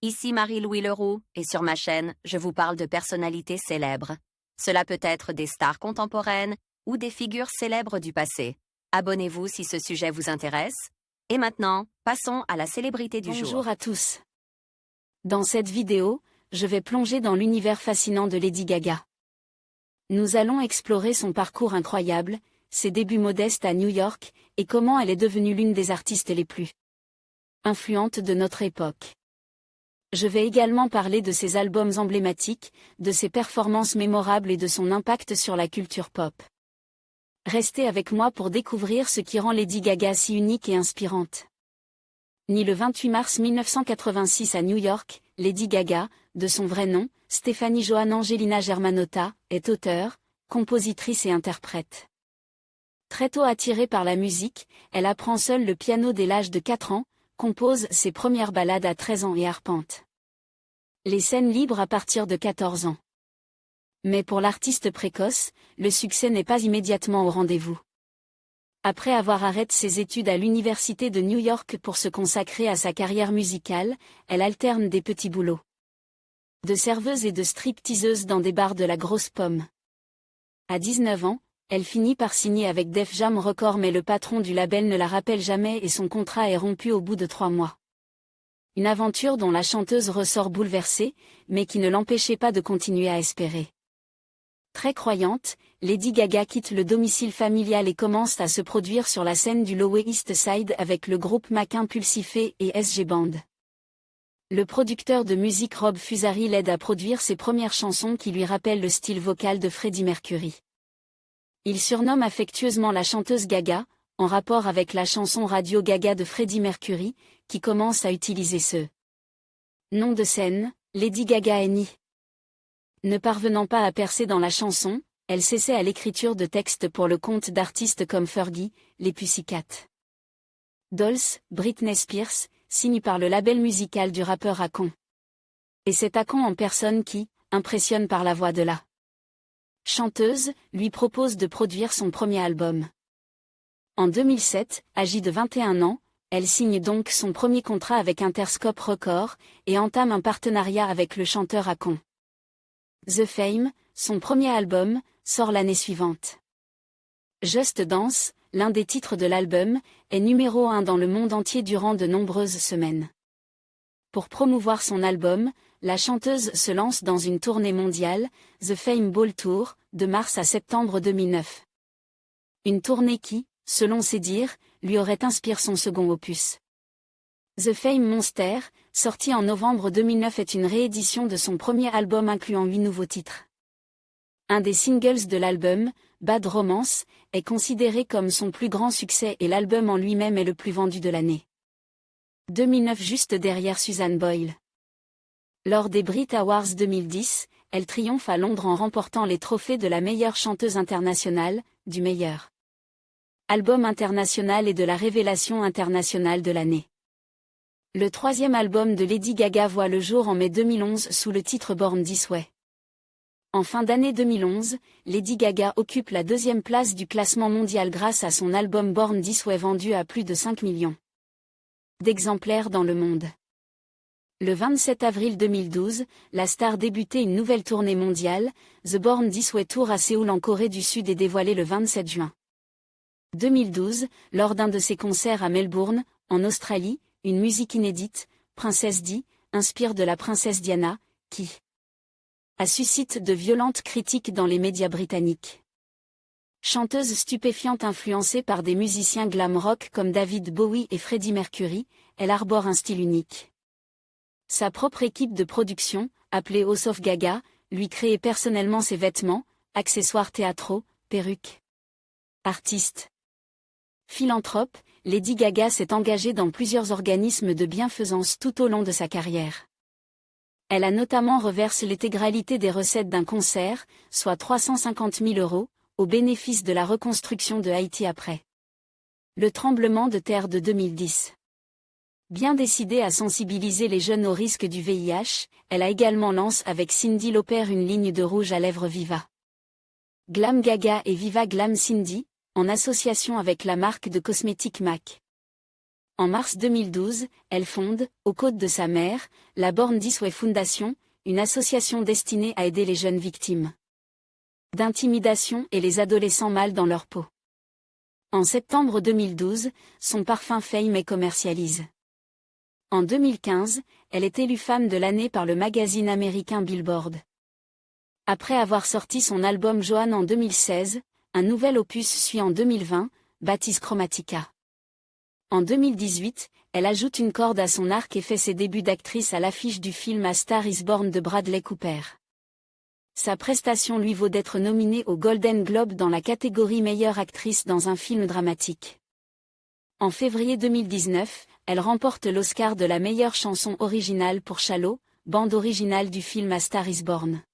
Ici Marie-Louis Leroux, et sur ma chaîne, je vous parle de personnalités célèbres. Cela peut être des stars contemporaines ou des figures célèbres du passé. Abonnez-vous si ce sujet vous intéresse. Et maintenant, passons à la célébrité du jour. Bonjour à tous. Dans cette vidéo, je vais plonger dans l'univers fascinant de Lady Gaga. Nous allons explorer son parcours incroyable, ses débuts modestes à New York, et comment elle est devenue l'une des artistes les plus influentes de notre époque. Je vais également parler de ses albums emblématiques, de ses performances mémorables et de son impact sur la culture pop. Restez avec moi pour découvrir ce qui rend Lady Gaga si unique et inspirante. Née le 28 mars 1986 à New York, Lady Gaga, de son vrai nom, Stephanie Joanne Angelina Germanotta, est auteure, compositrice et interprète. Très tôt attirée par la musique, elle apprend seule le piano dès l'âge de 4 ans, compose ses premières ballades à 13 ans et arpente les scènes libres à partir de 14 ans. Mais pour l'artiste précoce, le succès n'est pas immédiatement au rendez-vous. Après avoir arrêté ses études à l'université de New York pour se consacrer à sa carrière musicale, elle alterne des petits boulots de serveuse et de stripteaseuse dans des bars de la Grosse Pomme. À 19 ans, elle finit par signer avec Def Jam Records, mais le patron du label ne la rappelle jamais et son contrat est rompu au bout de 3 mois. Une aventure dont la chanteuse ressort bouleversée, mais qui ne l'empêchait pas de continuer à espérer. Très croyante, Lady Gaga quitte le domicile familial et commence à se produire sur la scène du Lower East Side avec le groupe Mac-Impulsifé et SG Band. Le producteur de musique Rob Fusari l'aide à produire ses premières chansons qui lui rappellent le style vocal de Freddie Mercury. Il surnomme affectueusement la chanteuse Gaga, en rapport avec la chanson Radio Gaga de Freddie Mercury, qui commence à utiliser ce nom de scène. Lady Gaga est née. Ne parvenant pas à percer dans la chanson, elle s'essaie à l'écriture de textes pour le compte d'artistes comme Fergie, les Pussycat Dolls, Britney Spears, signent par le label musical du rappeur Akon. Et c'est Akon en personne qui, impressionne par la voix de la chanteuse, lui propose de produire son premier album. En 2007, âgée de 21 ans, elle signe donc son premier contrat avec Interscope Records, et entame un partenariat avec le chanteur Akon. The Fame, son premier album, sort l'année suivante. Just Dance, l'un des titres de l'album, est numéro 1 dans le monde entier durant de nombreuses semaines. Pour promouvoir son album, la chanteuse se lance dans une tournée mondiale, The Fame Ball Tour, de mars à septembre 2009. Une tournée qui, selon ses dires, lui aurait inspiré son second opus. The Fame Monster, sorti en novembre 2009, est une réédition de son premier album incluant 8 nouveaux titres. Un des singles de l'album, Bad Romance, est considéré comme son plus grand succès et l'album en lui-même est le plus vendu de l'année. 2009, juste derrière Susan Boyle. Lors des Brit Awards 2010, elle triomphe à Londres en remportant les trophées de la meilleure chanteuse internationale, du meilleur album international et de la révélation internationale de l'année. Le troisième album de Lady Gaga voit le jour en mai 2011 sous le titre Born This Way. En fin d'année 2011, Lady Gaga occupe la 2e place du classement mondial grâce à son album Born This Way vendu à plus de 5 millions d'exemplaires dans le monde. Le 27 avril 2012, la star débutait une nouvelle tournée mondiale, The Born This Way Tour à Séoul en Corée du Sud est dévoilée le 27 juin 2012, lors d'un de ses concerts à Melbourne, en Australie, une musique inédite, Princess Di, inspire de la princesse Diana, qui suscite de violentes critiques dans les médias britanniques. Chanteuse stupéfiante influencée par des musiciens glam rock comme David Bowie et Freddie Mercury, elle arbore un style unique. Sa propre équipe de production, appelée House of Gaga, lui crée personnellement ses vêtements, accessoires théâtraux, perruques. Artiste philanthrope, Lady Gaga s'est engagée dans plusieurs organismes de bienfaisance tout au long de sa carrière. Elle a notamment reversé l'intégralité des recettes d'un concert, soit 350 000 €, au bénéfice de la reconstruction de Haïti après le tremblement de terre de 2010. Bien décidée à sensibiliser les jeunes au risque du VIH, elle a également lancé avec Cyndi Lauper une ligne de rouge à lèvres Viva Glam Gaga et Viva Glam Cyndi, en association avec la marque de cosmétiques MAC. En mars 2012, elle fonde, aux côtés de sa mère, la Born This Way Foundation, une association destinée à aider les jeunes victimes d'intimidation et les adolescents mal dans leur peau. En septembre 2012, son parfum Fame est commercialisé. En 2015, elle est élue femme de l'année par le magazine américain Billboard. Après avoir sorti son album Joan en 2016, un nouvel opus suit en 2020, Baptiste Chromatica. En 2018, elle ajoute une corde à son arc et fait ses débuts d'actrice à l'affiche du film A Star is Born de Bradley Cooper. Sa prestation lui vaut d'être nominée au Golden Globe dans la catégorie meilleure actrice dans un film dramatique. En février 2019, elle remporte l'Oscar de la meilleure chanson originale pour Shallow, bande originale du film A Star is Born.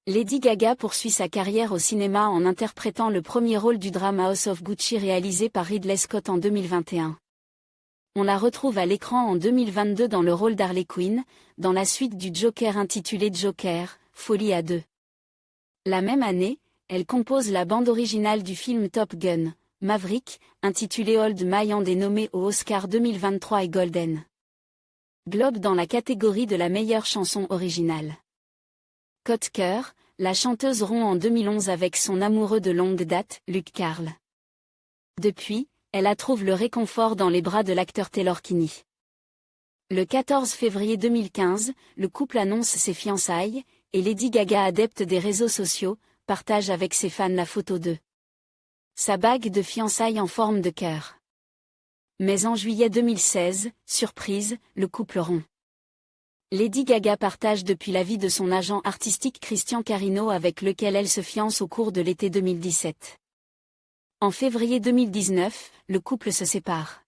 Lady Gaga poursuit sa carrière au cinéma en interprétant le premier rôle du drame House of Gucci réalisé par Ridley Scott en 2021. On la retrouve à l'écran en 2022 dans le rôle d'Harley Quinn, dans la suite du Joker intitulé Joker, Folie à deux. La même année, elle compose la bande originale du film Top Gun, Maverick, intitulé Old My Hand et nommé au Oscar 2023 et Golden Globe dans la catégorie de la meilleure chanson originale. Côte cœur, la chanteuse rompt en 2011 avec son amoureux de longue date, Luke Carl. Depuis, elle trouve le réconfort dans les bras de l'acteur Taylor Kinney. Le 14 février 2015, le couple annonce ses fiançailles, et Lady Gaga, adepte des réseaux sociaux, partage avec ses fans la photo de sa bague de fiançailles en forme de cœur. Mais en juillet 2016, surprise, le couple rompt. Lady Gaga partage depuis la vie de son agent artistique Christian Carino avec lequel elle se fiance au cours de l'été 2017. En février 2019, le couple se sépare.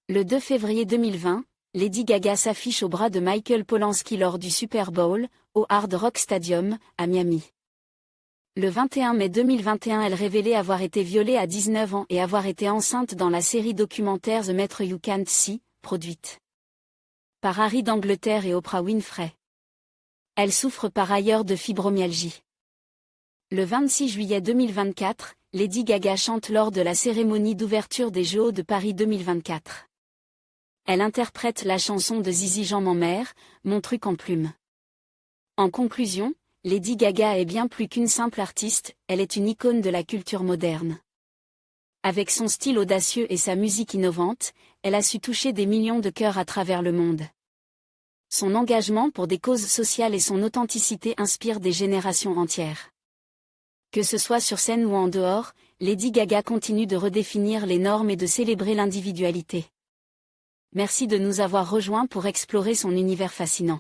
Le 2 février 2020, Lady Gaga s'affiche au bras de Michael Polanski lors du Super Bowl, au Hard Rock Stadium, à Miami. Le 21 mai 2021, elle révélait avoir été violée à 19 ans et avoir été enceinte dans la série documentaire The Matter You Can't See, produite par Harry d'Angleterre et Oprah Winfrey. Elle souffre par ailleurs de fibromyalgie. Le 26 juillet 2024, Lady Gaga chante lors de la cérémonie d'ouverture des Jeux de Paris 2024. Elle interprète la chanson de Zizi Jean Mamère, Mon truc en plume. En conclusion, Lady Gaga est bien plus qu'une simple artiste, elle est une icône de la culture moderne. Avec son style audacieux et sa musique innovante, elle a su toucher des millions de cœurs à travers le monde. Son engagement pour des causes sociales et son authenticité inspirent des générations entières. Que ce soit sur scène ou en dehors, Lady Gaga continue de redéfinir les normes et de célébrer l'individualité. Merci de nous avoir rejoints pour explorer son univers fascinant.